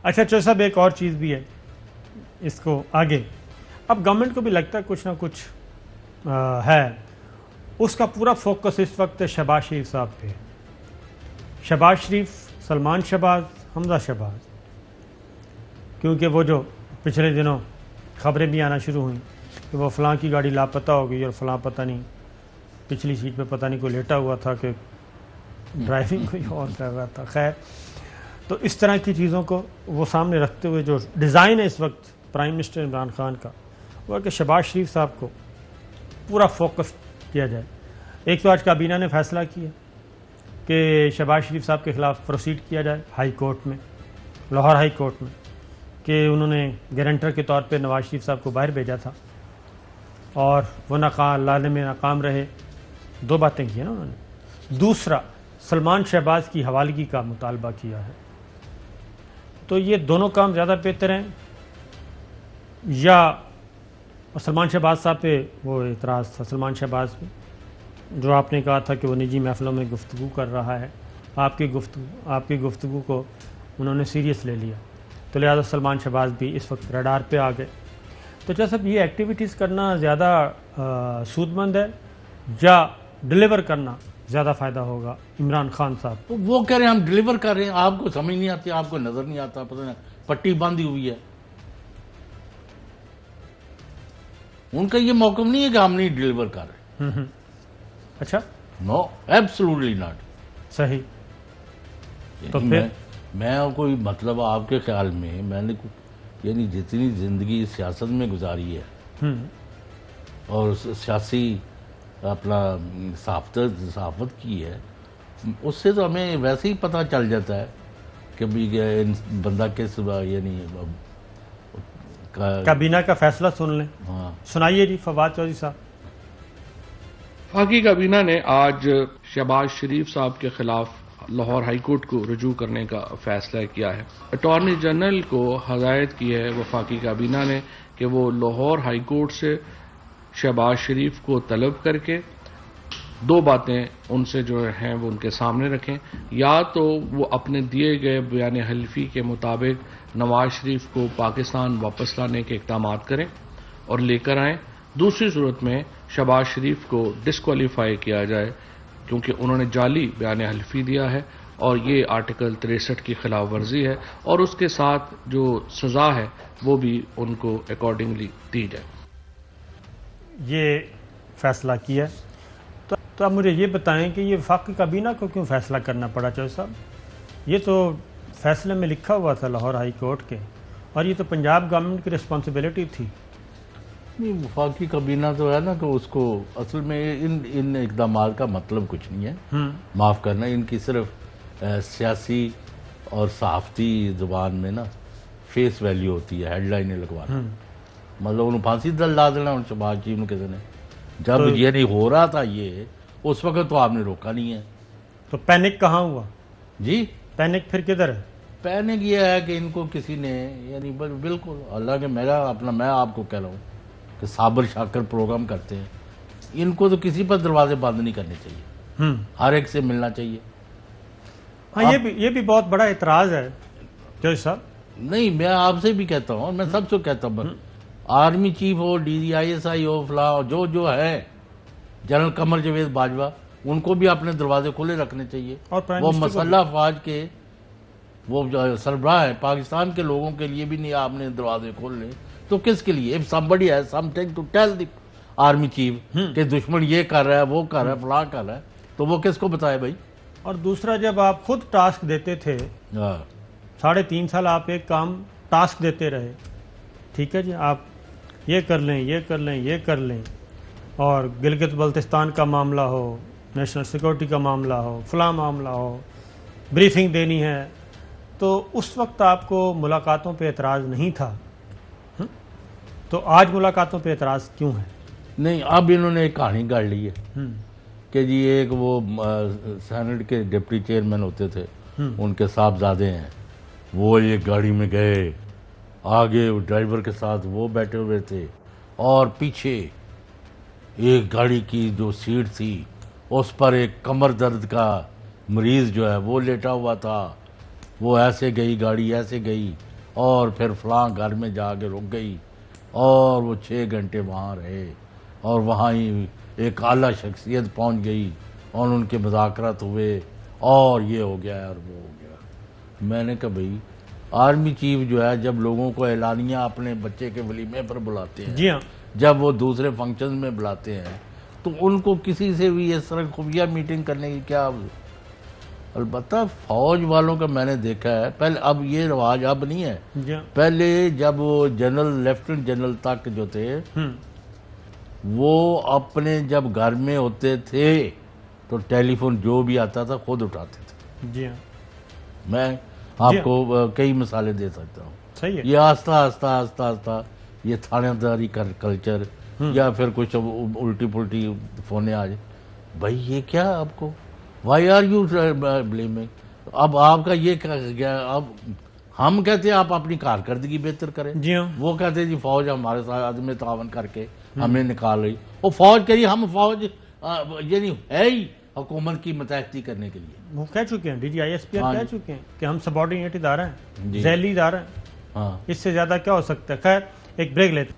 اچھا چودھری صاحب ایک اور چیز بھی ہے اس کو آگے، اب گورنمنٹ کو بھی لگتا ہے کچھ نہ کچھ ہے، اس کا پورا فوکس اس وقت شہباز شریف صاحب پہ، شہباز شریف، سلمان شہباز، حمزہ شہباز، کیونکہ وہ جو پچھلے دنوں خبریں بھی آنا شروع ہوئیں کہ وہ فلاں کی گاڑی لاپتہ ہو گئی اور فلاں پتہ نہیں پچھلی سیٹ پہ پتہ نہیں کوئی لیٹا ہوا تھا کہ ڈرائیونگ کوئی اور کر رہا تھا. خیر، تو اس طرح کی چیزوں کو وہ سامنے رکھتے ہوئے جو ڈیزائن ہے اس وقت پرائم منسٹر عمران خان کا وہ ہے کہ شہباز شریف صاحب کو پورا فوکس کیا جائے. ایک تو آج کابینہ نے فیصلہ کیا کہ شہباز شریف صاحب کے خلاف پروسیڈ کیا جائے ہائی کورٹ میں، لاہور ہائی کورٹ میں، کہ انہوں نے گارنٹر کے طور پہ نواز شریف صاحب کو باہر بھیجا تھا اور وہ لالے میں ناکام رہے. دو باتیں کی ہیں نا انہوں نے. دوسرا، سلمان شہباز کی حوالگی کا مطالبہ کیا ہے. تو یہ دونوں کام زیادہ بہتر ہیں یا سلمان شہباز صاحب پہ وہ اعتراض تھا، سلمان شہباز پہ جو آپ نے کہا تھا کہ وہ نجی محفلوں میں گفتگو کر رہا ہے، آپ کی گفتگو کو انہوں نے سیریس لے لیا، تو لہٰذا سلمان شہباز بھی اس وقت ریڈار پہ آ گئے. تو کیا صاحب یہ ایکٹیویٹیز کرنا زیادہ سود مند ہے یا ڈلیور کرنا زیادہ فائدہ ہوگا عمران خان صاحب؟ وہ کہہ رہے ہیں ہم ڈلیور کر رہے ہیں، آپ کو سمجھ نہیں آتی، آپ کو نظر نہیں آتا، پتہ نہیں پٹی باندھی ہوئی ہے. ان کا یہ موقف نہیں ہے کہ ہم نہیں ڈلیور کر رہے. اچھا، نو، ایبسلوٹلی ناٹ. صحیح. تو پھر میں کوئی مطلب آپ کے خیال میں نے یعنی جتنی زندگی سیاست میں گزاری ہے اور سیاسی اپنا صحافت کی ہے، اس سے تو ہمیں ویسے ہی پتہ چل جاتا ہے کہ بندہ کس یعنی کابینہ کا فیصلہ سن لیں. ہاں، سنائیے جی فواد چودھری صاحب. وفاقی کابینہ نے آج شہباز شریف صاحب کے خلاف لاہور ہائی کورٹ کو رجوع کرنے کا فیصلہ کیا ہے. اٹارنی جنرل کو ہدایت کی ہے وفاقی کابینہ نے کہ وہ لاہور ہائی کورٹ سے شہباز شریف کو طلب کر کے دو باتیں ان سے جو ہیں وہ ان کے سامنے رکھیں. یا تو وہ اپنے دیے گئے بیان حلفی کے مطابق نواز شریف کو پاکستان واپس لانے کے اقدامات کریں اور لے کر آئیں. دوسری صورت میں شہباز شریف کو ڈسکوالیفائی کیا جائے کیونکہ انہوں نے جعلی بیان حلفی دیا ہے اور یہ آرٹیکل 63 کی خلاف ورزی ہے، اور اس کے ساتھ جو سزا ہے وہ بھی ان کو اکارڈنگلی دی جائے. یہ فیصلہ کیا. تو آپ مجھے یہ بتائیں کہ یہ وفاقی کابینہ کو کیوں فیصلہ کرنا پڑا چودھری صاحب؟ یہ تو فیصلے میں لکھا ہوا تھا لاہور ہائی کورٹ کے، اور یہ تو پنجاب گورنمنٹ کی رسپانسبلٹی تھی. نہیں، وفاقی کابینہ تو ہے نا کہ اس کو اصل میں ان اقدامات کا مطلب کچھ نہیں ہے، معاف کرنا، ان کی صرف سیاسی اور صحافتی زبان میں نا فیس ویلیو ہوتی ہے، ہیڈ لائنیں لگوانا. مطلب انہوں پھانسی لا دینا ان شہباز شریف کسی نے. جب یہ نہیں ہو رہا تھا یہ اس وقت تو آپ نے روکا نہیں ہے. تو پینک کہاں ہوا جی؟ پینک پھر کدھر ہے؟ پینک یہ ہے کہ ان کو کسی نے یعنی بالکل اللہ کے میں آپ کو کہہ رہا ہوں کہ صابر شاکر پروگرام کرتے ہیں، ان کو تو کسی پر دروازے بند نہیں کرنے چاہیے، ہر ایک سے ملنا چاہیے. ہاں، یہ بھی بہت بڑا اعتراض ہے چودھری صاحب. نہیں، میں آپ سے بھی کہتا ہوں، میں سب سے کہتا ہوں، آرمی چیف ہو، DCI ہو، فلاں جو ہے جنرل قمر جاوید باجوہ، ان کو بھی اپنے دروازے کھلے رکھنے چاہیے. وہ مسلح افواج کے وہ سربراہ ہے، پاکستان کے لوگوں کے لیے بھی نہیں آپ نے دروازے کھول لیں تو کس کے لیے؟ if somebody has something to tell the army chief کہ دشمن یہ کر رہا ہے، وہ کر رہا ہے، فلاں کر رہا ہے، تو وہ کس کو بتائے بھائی؟ اور دوسرا، جب آپ خود ٹاسک دیتے تھے 3.5 سال آپ ایک کام ٹاسک دیتے رہے، ٹھیک ہے جی، آپ یہ کر لیں، یہ کر لیں، یہ کر لیں، اور گلگت بلتستان کا معاملہ ہو، نیشنل سیکورٹی کا معاملہ ہو، فلاں معاملہ ہو، بریفنگ دینی ہے، تو اس وقت آپ کو ملاقاتوں پہ اعتراض نہیں تھا، تو آج ملاقاتوں پہ اعتراض کیوں ہے؟ نہیں، اب انہوں نے ایک کہانی گاڑ لی ہے کہ جی ایک وہ سینٹ کے ڈپٹی چیئرمین ہوتے تھے، ان کے صاحبزادے ہیں، وہ ایک گاڑی میں گئے، آگے ڈرائیور کے ساتھ وہ بیٹھے ہوئے تھے اور پیچھے ایک گاڑی کی جو سیٹ تھی اس پر ایک کمر درد کا مریض جو ہے وہ لیٹا ہوا تھا. وہ ایسے گئی گاڑی، ایسے گئی اور پھر فلاں گھر میں جا کے رک گئی اور وہ 6 گھنٹے وہاں رہے اور وہاں ہی ایک اعلیٰ شخصیت پہنچ گئی اور ان کے مذاکرات ہوئے اور یہ ہو گیا اور وہ ہو گیا. میں نے کہا بھئی آرمی چیف جو ہے جب لوگوں کو اعلانیہ اپنے بچے کے ولیمے پر بلاتے ہیں, جی ہاں, جب وہ دوسرے فنکشن میں بلاتے ہیں, تو ان کو کسی سے بھی اس طرح خفیہ میٹنگ کرنے کی کیا. البتہ فوج والوں کا میں نے دیکھا ہے پہلے, اب یہ رواج اب نہیں ہے, جی ہاں, پہلے جب وہ جنرل لیفٹنٹ جنرل تک جو تھے وہ اپنے جب گھر میں ہوتے تھے تو ٹیلی فون جو بھی آتا تھا خود اٹھاتے تھے. جی ہاں, میں آپ کو کئی مثالیں دے سکتا ہوں. صحیح ہے. یہ آہستہ آہستہ آہستہ آہستہ یہ تھانے داری کلچر یا پھر کچھ الٹی پلٹی فونے آ جائے. بھائی یہ کیا آپ کو, وائی آر یو بلیمنگ, اب آپ کا یہ کیا, اب ہم کہتے ہیں آپ اپنی کارکردگی بہتر کریں, جی ہاں, وہ کہتے ہیں جی فوج ہمارے ساتھ عدم تعاون کر کے ہمیں نکال رہی. وہ فوج کہی ہم فوج یعنی ہے ہی حکومت کی متحدی کرنے کے لیے. وہ کہہ چکے ہیں, D G I S P ہاں کہہ جی. چکے ہیں کہ ہم سبارڈینیٹ ادارہ ہیں, جی. ذیلی ادارہ ہیں, ہاں اس سے زیادہ کیا ہو سکتا ہے. خیر ایک بریک لیتے ہیں.